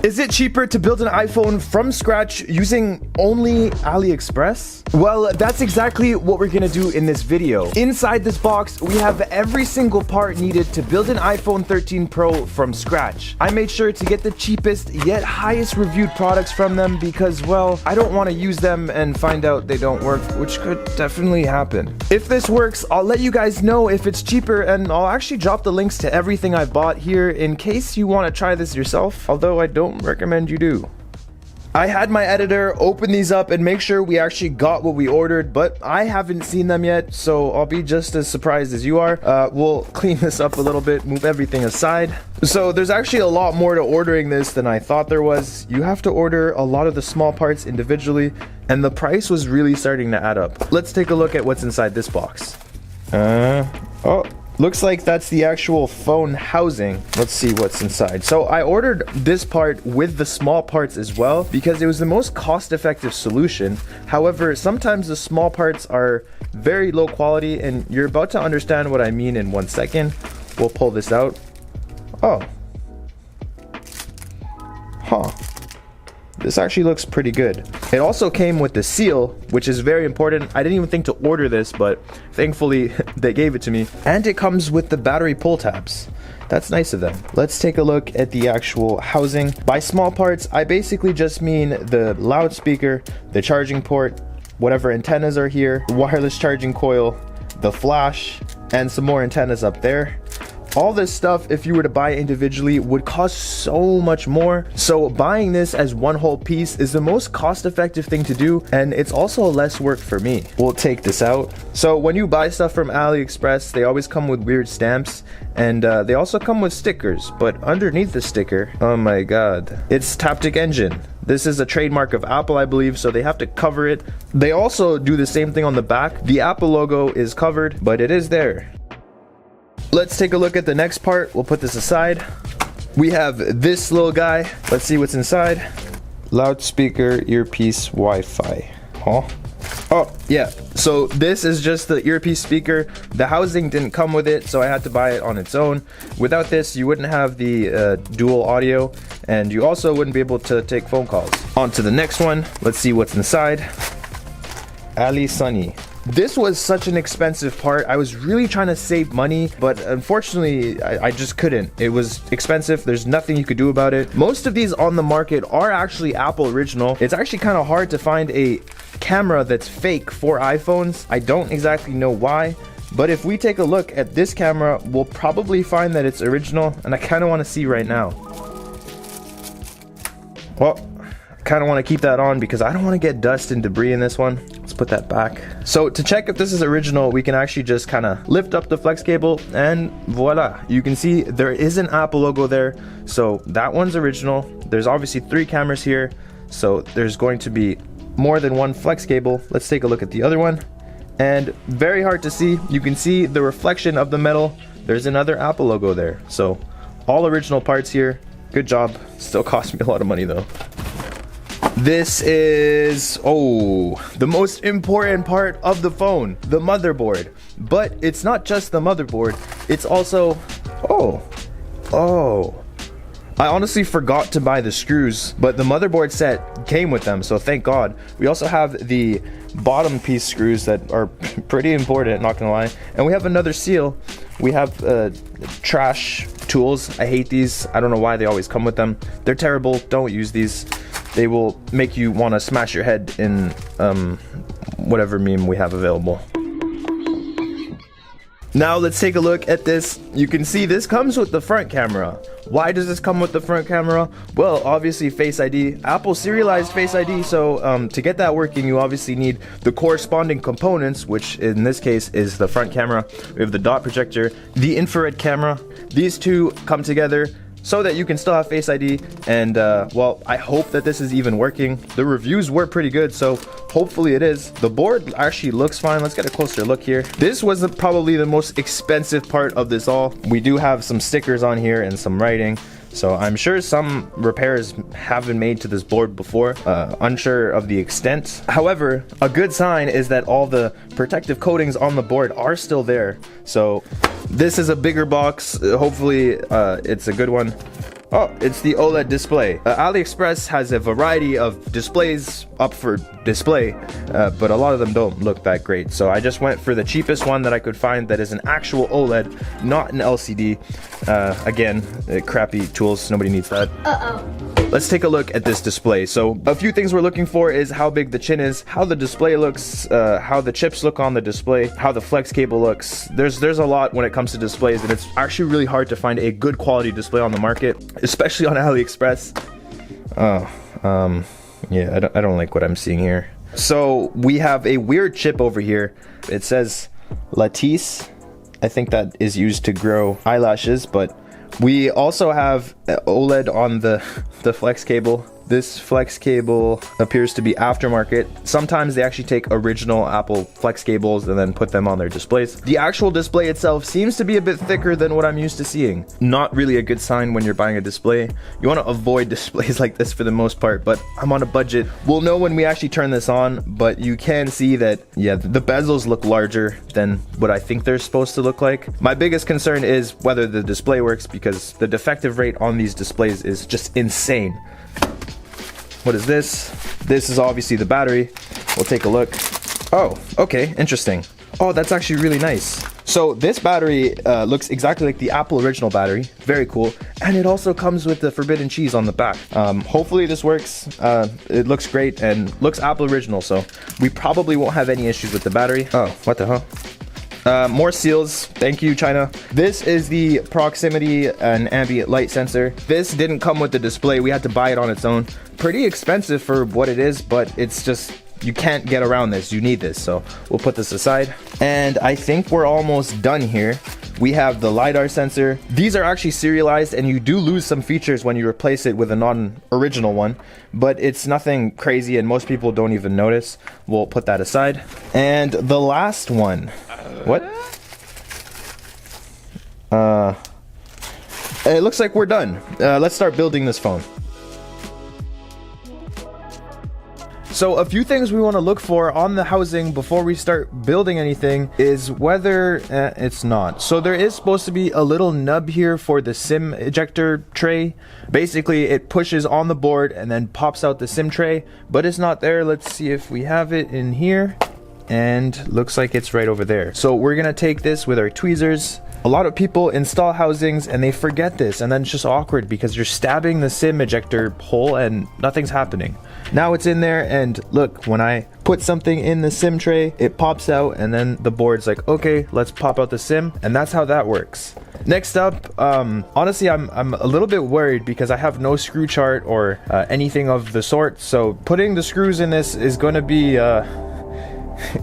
Is it cheaper to build an iPhone from scratch using only AliExpress? Well, that's exactly what we're gonna do in this video. Inside this box, we have every single part needed to build an iPhone 13 Pro from scratch. I made sure to get the cheapest yet highest reviewed products from them because, well, I don't want to use them and find out they don't work, which could definitely happen. If this works, I'll let you guys know if it's cheaper, and I'll actually drop the links to everything I've bought here in case you want to try this yourself, although I don't recommend you do. I had my editor open these up and make sure we actually got what we ordered, but I haven't seen them yet, so I'll be just as surprised as you are. We'll clean this up a little bit, move everything aside. So there's actually a lot more to ordering this than I thought there was. You have to order a lot of the small parts individually, and the price was really starting to add up. Let's take a look at what's inside this box. Oh. Looks like that's the actual phone housing. Let's see what's inside. So I ordered this part with the small parts as well because it was the most cost-effective solution. However, sometimes the small parts are very low quality, and you're about to understand what I mean in 1 second. We'll pull this out. Oh. Huh. This actually looks pretty good. It also came with the seal, which is very important. I didn't even think to order this, but thankfully they gave it to me. And it comes with the battery pull tabs. That's nice of them. Let's take a look at the actual housing. By small parts, I basically just mean the loudspeaker, the charging port, whatever antennas are here, wireless charging coil, the flash, and some more antennas up there. All this stuff, if you were to buy individually, would cost so much more. So buying this as one whole piece is the most cost-effective thing to do, and it's also less work for me. We'll take this out. So when you buy stuff from AliExpress, they always come with weird stamps, and they also come with stickers. But underneath the sticker, oh my god, it's Taptic Engine. This is a trademark of Apple, I believe, so they have to cover it. They also do the same thing on the back. The Apple logo is covered, but it is there. Let's take a look at the next part. We'll put this aside. We have this little guy. Let's see what's inside. Loudspeaker, earpiece, Wi-Fi. Oh, yeah. So this is just the earpiece speaker. The housing didn't come with it, so I had to buy it on its own. Without this, you wouldn't have the dual audio, and you also wouldn't be able to take phone calls. On to the next one. Let's see what's inside. Ali Sunny. This was such an expensive part. I was really trying to save money, but unfortunately, I just couldn't. It was expensive. There's nothing you could do about it. Most of these on the market are actually Apple original. It's actually kind of hard to find a camera that's fake for iPhones. I don't exactly know why, but if we take a look at this camera, we'll probably find that it's original, and I kind of want to see right now. Well, I kind of want to keep that on because I don't want to get dust and debris in this one. Let's put that back. So to check if this is original, we can actually just kind of lift up the flex cable, and voila, you can see there is an Apple logo there. So that one's original. There's obviously 3 cameras here, so there's going to be more than one flex cable. Let's take a look at the other one, and very hard to see. You can see the reflection of the metal. There's another Apple logo there. So all original parts here. Good job. Still cost me a lot of money though. This is, the most important part of the phone, the motherboard. But it's not just the motherboard, it's also, I honestly forgot to buy the screws, but the motherboard set came with them, so thank God. We also have the bottom piece screws that are pretty important, not gonna lie. And we have another seal. We have trash tools. I hate these. I don't know why they always come with them. They're terrible. Don't use these. They will make you want to smash your head in whatever meme we have available. Now let's take a look at this. You can see this comes with the front camera. Why does this come with the front camera? Well, obviously Face ID. Apple serialized Face ID, so to get that working, you obviously need the corresponding components, which in this case is the front camera. We have the dot projector, the infrared camera. These two come together so that you can still have Face ID, and well, I hope that this is even working. The reviews were pretty good, so hopefully it is. The board actually looks fine. Let's get a closer look here. This was probably the most expensive part of this all. We do have some stickers on here and some writing, so I'm sure some repairs have been made to this board before. Unsure of the extent. However, a good sign is that all the protective coatings on the board are still there. So this is a bigger box. Hopefully it's a good one. Oh, it's the OLED display. AliExpress has a variety of displays up for display, but a lot of them don't look that great. So I just went for the cheapest one that I could find that is an actual OLED, not an LCD. Again, crappy tools, nobody needs that. Let's take a look at this display. So a few things we're looking for is how big the chin is, how the display looks, how the chips look on the display, how the flex cable looks. There's a lot when it comes to displays, and it's actually really hard to find a good quality display on the market, especially on AliExpress. Yeah, I don't like what I'm seeing here. So we have a weird chip over here. It says Lattice. I think that is used to grow eyelashes, but we also have OLED on the flex cable. This flex cable appears to be aftermarket. Sometimes they actually take original Apple flex cables and then put them on their displays. The actual display itself seems to be a bit thicker than what I'm used to seeing. Not really a good sign when you're buying a display. You want to avoid displays like this for the most part, but I'm on a budget. We'll know when we actually turn this on, but you can see that, yeah, the bezels look larger than what I think they're supposed to look like. My biggest concern is whether the display works, because the defective rate on these displays is just insane. What is this? This is obviously the battery. We'll take a look. Oh, okay, interesting. Oh, that's actually really nice. So this battery looks exactly like the Apple original battery. Very cool. And it also comes with the forbidden cheese on the back. Hopefully this works. It looks great and looks Apple original, so we probably won't have any issues with the battery. Oh, what the hell? More seals. Thank you, China. This is the proximity and ambient light sensor. This didn't come with the display. We had to buy it on its own. Pretty expensive for what it is, but it's just, you can't get around this. You need this, so we'll put this aside. And I think we're almost done here. We have the LiDAR sensor. These are actually serialized, and you do lose some features when you replace it with a non-original one, but it's nothing crazy, and most people don't even notice. We'll put that aside. And the last one. What? It looks like we're done. Let's start building this phone. So a few things we want to look for on the housing before we start building anything is whether it's not. So there is supposed to be a little nub here for the SIM ejector tray. Basically it pushes on the board and then pops out the SIM tray, but it's not there. Let's see if we have it in here. And looks like it's right over there. So we're gonna take this with our tweezers. A lot of people install housings and they forget this, and then it's just awkward because you're stabbing the SIM ejector hole and nothing's happening. Now it's in there, and look, when I put something in the SIM tray, it pops out, and then the board's like, okay, let's pop out the SIM, and that's how that works. Next up, honestly, I'm a little bit worried because I have no screw chart or anything of the sort. So putting the screws in this is going to be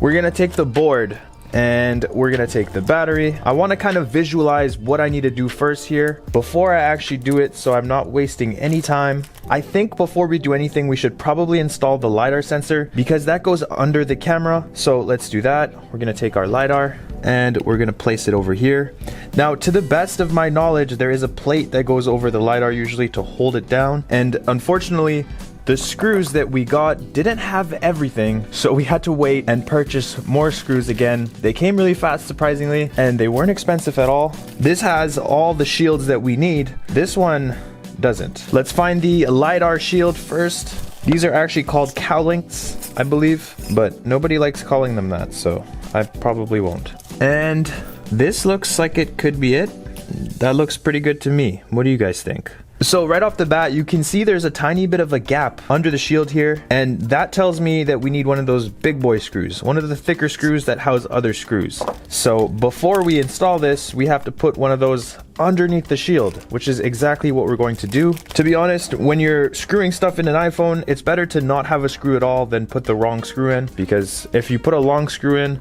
we're gonna take the board and we're gonna take the battery. I want to kind of visualize what I need to do first here before I actually do it, so I'm not wasting any time. I think before we do anything, we should probably install the LiDAR sensor because that goes under the camera. So let's do that. We're gonna take our LiDAR and we're gonna place it over here. Now, to the best of my knowledge, there is a plate that goes over the LiDAR usually to hold it down, and unfortunately the screws that we got didn't have everything, so we had to wait and purchase more screws again. They came really fast, surprisingly, and they weren't expensive at all. This has all the shields that we need. This one doesn't. Let's find the LiDAR shield first. These are actually called cowlinks, I believe, but nobody likes calling them that, so I probably won't. And this looks like it could be it. That looks pretty good to me. What do you guys think? So right off the bat, you can see there's a tiny bit of a gap under the shield here, and that tells me that we need one of those big boy screws, one of the thicker screws that house other screws. So before we install this, we have to put one of those underneath the shield, which is exactly what we're going to do. To be honest, when you're screwing stuff in an iPhone, it's better to not have a screw at all than put the wrong screw in, because if you put a long screw in,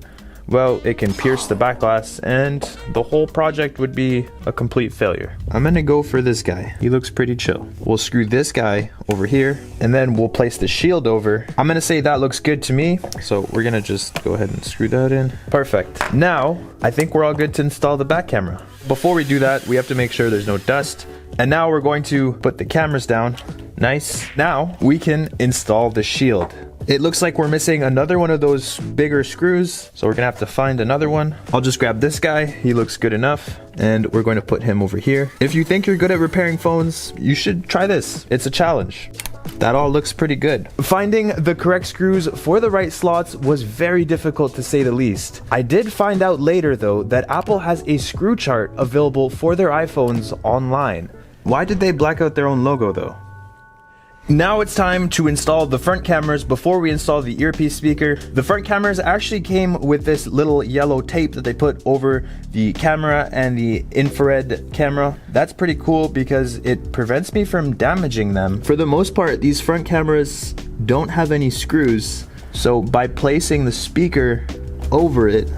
well, it can pierce the back glass and the whole project would be a complete failure. I'm gonna go for this guy. He looks pretty chill. We'll screw this guy over here and then we'll place the shield over. I'm gonna say that looks good to me. So we're gonna just go ahead and screw that in. Perfect. Now, I think we're all good to install the back camera. Before we do that, we have to make sure there's no dust. And now we're going to put the cameras down. Nice. Now we can install the shield. It looks like we're missing another one of those bigger screws, so we're gonna have to find another one. I'll just grab this guy, he looks good enough, and we're going to put him over here. If you think you're good at repairing phones, you should try this. It's a challenge. That all looks pretty good. Finding the correct screws for the right slots was very difficult to say the least. I did find out later though that Apple has a screw chart available for their iPhones online. Why did they black out their own logo though? Now it's time to install the front cameras before we install the earpiece speaker. The front cameras actually came with this little yellow tape that they put over the camera and the infrared camera. That's pretty cool because it prevents me from damaging them. For the most part, these front cameras don't have any screws. So by placing the speaker over it,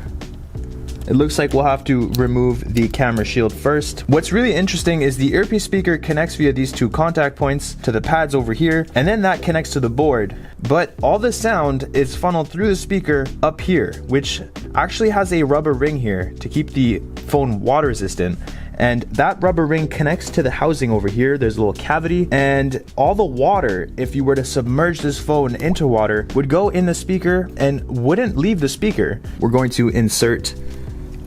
it looks like we'll have to remove the camera shield first. What's really interesting is the earpiece speaker connects via these two contact points to the pads over here, and then that connects to the board. But all the sound is funneled through the speaker up here, which actually has a rubber ring here to keep the phone water resistant. And that rubber ring connects to the housing over here. There's a little cavity, and all the water, if you were to submerge this phone into water, would go in the speaker and wouldn't leave the speaker. We're going to insert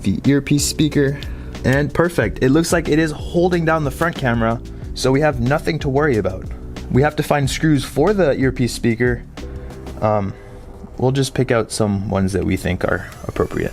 the earpiece speaker, and perfect. It looks like it is holding down the front camera, so we have nothing to worry about. We have to find screws for the earpiece speaker. We'll just pick out some ones that we think are appropriate.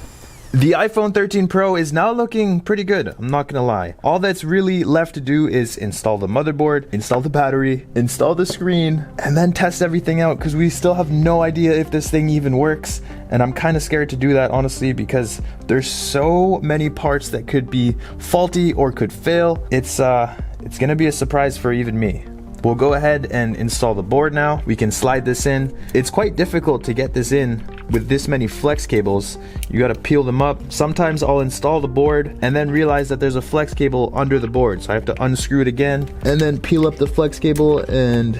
The iPhone 13 Pro is now looking pretty good, I'm not gonna lie. All that's really left to do is install the motherboard, install the battery, install the screen, and then test everything out, because we still have no idea if this thing even works. And I'm kind of scared to do that, honestly, because there's so many parts that could be faulty or could fail. It's gonna be a surprise for even me. We'll go ahead and install the board now. We can slide this in. It's quite difficult to get this in with this many flex cables. You gotta peel them up. Sometimes I'll install the board and then realize that there's a flex cable under the board, so I have to unscrew it again and then peel up the flex cable and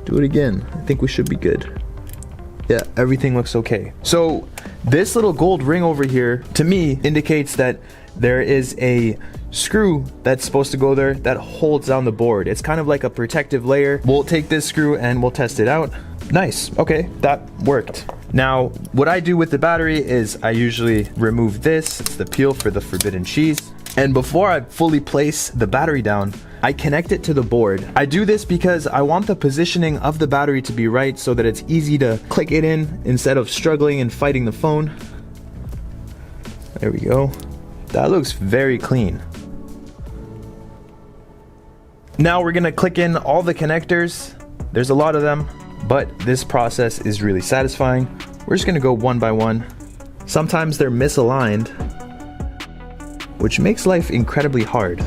do it again. I think we should be good. Yeah, everything looks okay. So this little gold ring over here, to me, indicates that there is a screw that's supposed to go there that holds down the board. It's kind of like a protective layer. We'll take this screw and we'll test it out. Nice, okay, that worked. Now, what I do with the battery is I usually remove this. It's the peel for the forbidden cheese. And before I fully place the battery down, I connect it to the board. I do this because I want the positioning of the battery to be right so that it's easy to click it in instead of struggling and fighting the phone. There we go. That looks very clean. Now we're gonna click in all the connectors. There's a lot of them, but this process is really satisfying. We're just gonna go one by one. Sometimes they're misaligned, which makes life incredibly hard.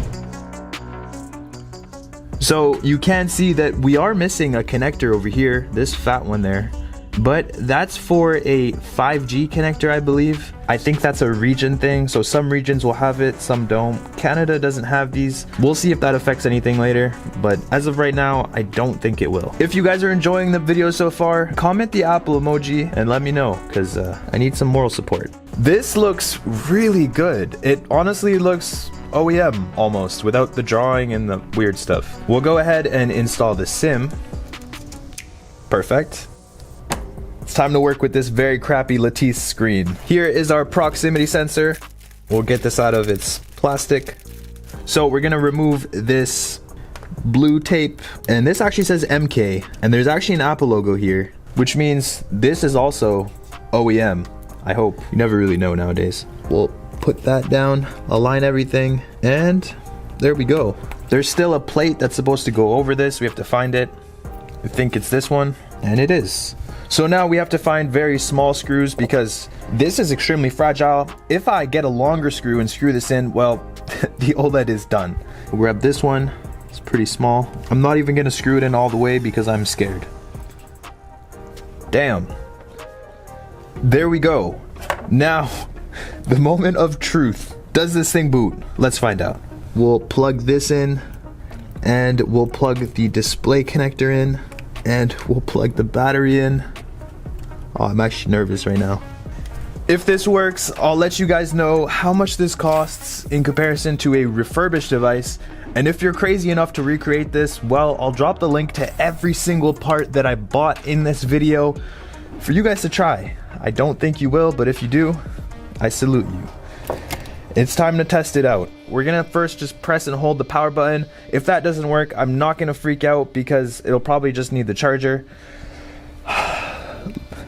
So you can see that we are missing a connector over here, this fat one there, but that's for a 5G connector, I believe. I think that's a region thing, so some regions will have it, some don't. Canada doesn't have these. We'll see if that affects anything later, but as of right now, I don't think it will. If you guys are enjoying the video so far, comment the Apple emoji and let me know, because I need some moral support. This looks really good. It honestly looks OEM almost, without the drawing and the weird stuff. We'll go ahead and install the SIM. Perfect. It's time to work with this very crappy Lattice screen. Here is our proximity sensor. We'll get this out of its plastic. So we're gonna remove this blue tape, and this actually says MK, and there's actually an Apple logo here, which means this is also OEM. I hope. You never really know nowadays. We'll put that down, align everything, and there we go. There's still a plate that's supposed to go over this. We have to find it. I think it's this one, and it is. So now we have to find very small screws because this is extremely fragile. If I get a longer screw and screw this in, well, the OLED is done. We'll grab this one. It's pretty small. I'm not even gonna screw it in all the way because I'm scared. Damn. There we go. Now, the moment of truth. Does this thing boot? Let's find out. We'll plug this in, and we'll plug the display connector in, and we'll plug the battery in. Oh, I'm actually nervous right now. If this works, I'll let you guys know how much this costs in comparison to a refurbished device. And if you're crazy enough to recreate this, well, I'll drop the link to every single part that I bought in this video for you guys to try. I don't think you will, but if you do, I salute you. It's time to test it out. We're gonna first just press and hold the power button. If that doesn't work, I'm not gonna freak out because it'll probably just need the charger.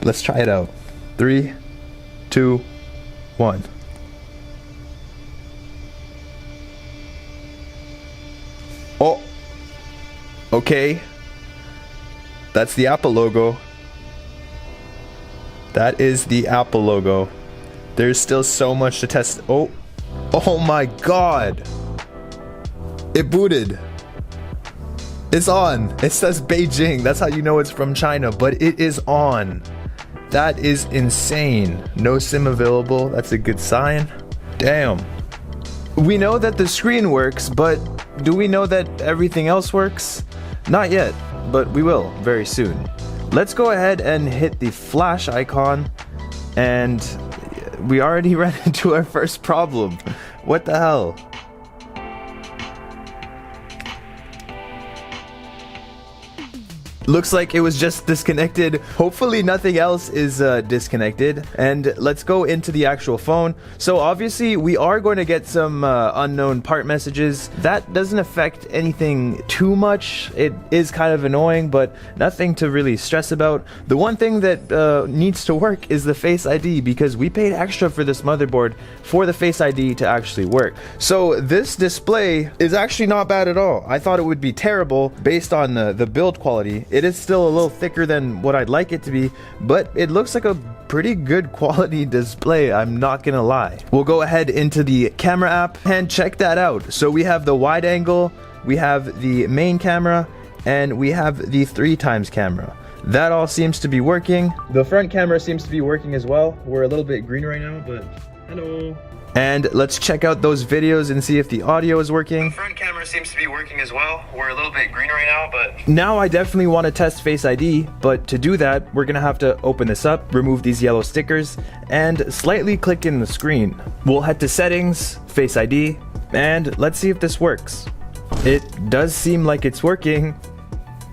Let's try it out. 3, 2, 1. Oh, okay. That's the Apple logo. That is the Apple logo. There's still so much to test. Oh my God. It booted. It's on. It says Beijing. That's how you know it's from China, but it is on. That is insane. No SIM available. That's a good sign. Damn. We know that the screen works, but do we know that everything else works? Not yet, but we will very soon. Let's go ahead and hit the flash icon, and we already ran into our first problem. What the hell? Looks like it was just disconnected. Hopefully nothing else is disconnected. And let's go into the actual phone. So obviously we are going to get some unknown part messages. That doesn't affect anything too much. It is kind of annoying, but nothing to really stress about. The one thing that needs to work is the Face ID, because we paid extra for this motherboard for the Face ID to actually work. So this display is actually not bad at all. I thought it would be terrible based on the build quality. It is still a little thicker than what I'd like it to be, but it looks like a pretty good quality display, I'm not gonna lie. We'll go ahead into the camera app and check that out. So we have the wide angle, we have the main camera, and we have the 3x camera. That all seems to be working. The front camera seems to be working as well. We're a little bit green right now, but hello. And let's check out those videos and see if the audio is working. The front camera seems to be working as well. We're a little bit green right now, but... Now I definitely want to test Face ID, but to do that, we're gonna have to open this up, remove these yellow stickers, and slightly click in the screen. We'll head to Settings, Face ID, and let's see if this works. It does seem like it's working,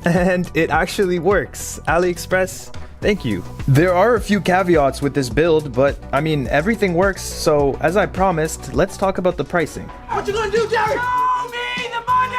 and it actually works. AliExpress, thank you. There are a few caveats with this build, but I mean, everything works, so as I promised, let's talk about the pricing. What you gonna do, Jerry? Show me the money!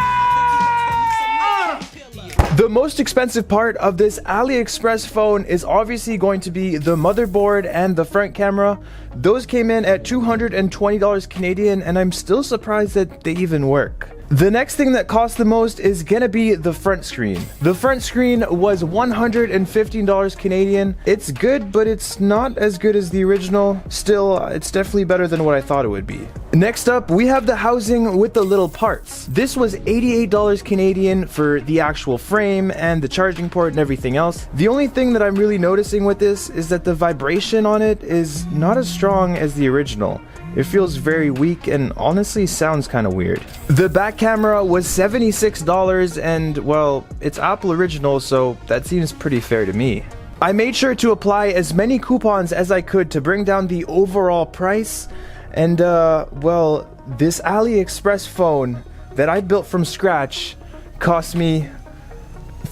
The most expensive part of this AliExpress phone is obviously going to be the motherboard and the front camera. Those came in at $220 Canadian, and I'm still surprised that they even work. The next thing that costs the most is gonna be the front screen. The front screen was $115 Canadian. It's good, but it's not as good as the original. Still, it's definitely better than what I thought it would be. Next up, we have the housing with the little parts. This was $88 Canadian for the actual frame and the charging port and everything else. The only thing that I'm really noticing with this is that the vibration on it is not as strong as the original. It feels very weak and honestly sounds kind of weird. The back camera was $76 and, well, it's Apple original, so that seems pretty fair to me. I made sure to apply as many coupons as I could to bring down the overall price, and well, this AliExpress phone that I built from scratch cost me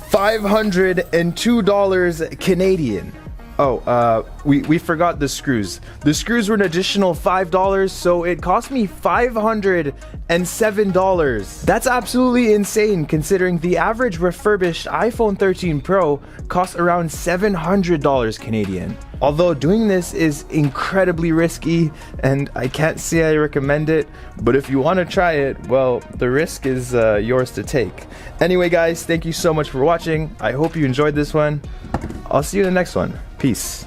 $502 Canadian. Oh, we forgot the screws. The screws were an additional $5, so it cost me $507. That's absolutely insane considering the average refurbished iPhone 13 Pro costs around $700 Canadian. Although doing this is incredibly risky and I can't say I recommend it, but if you want to try it, well, the risk is yours to take. Anyway guys, thank you so much for watching. I hope you enjoyed this one. I'll see you in the next one. Peace.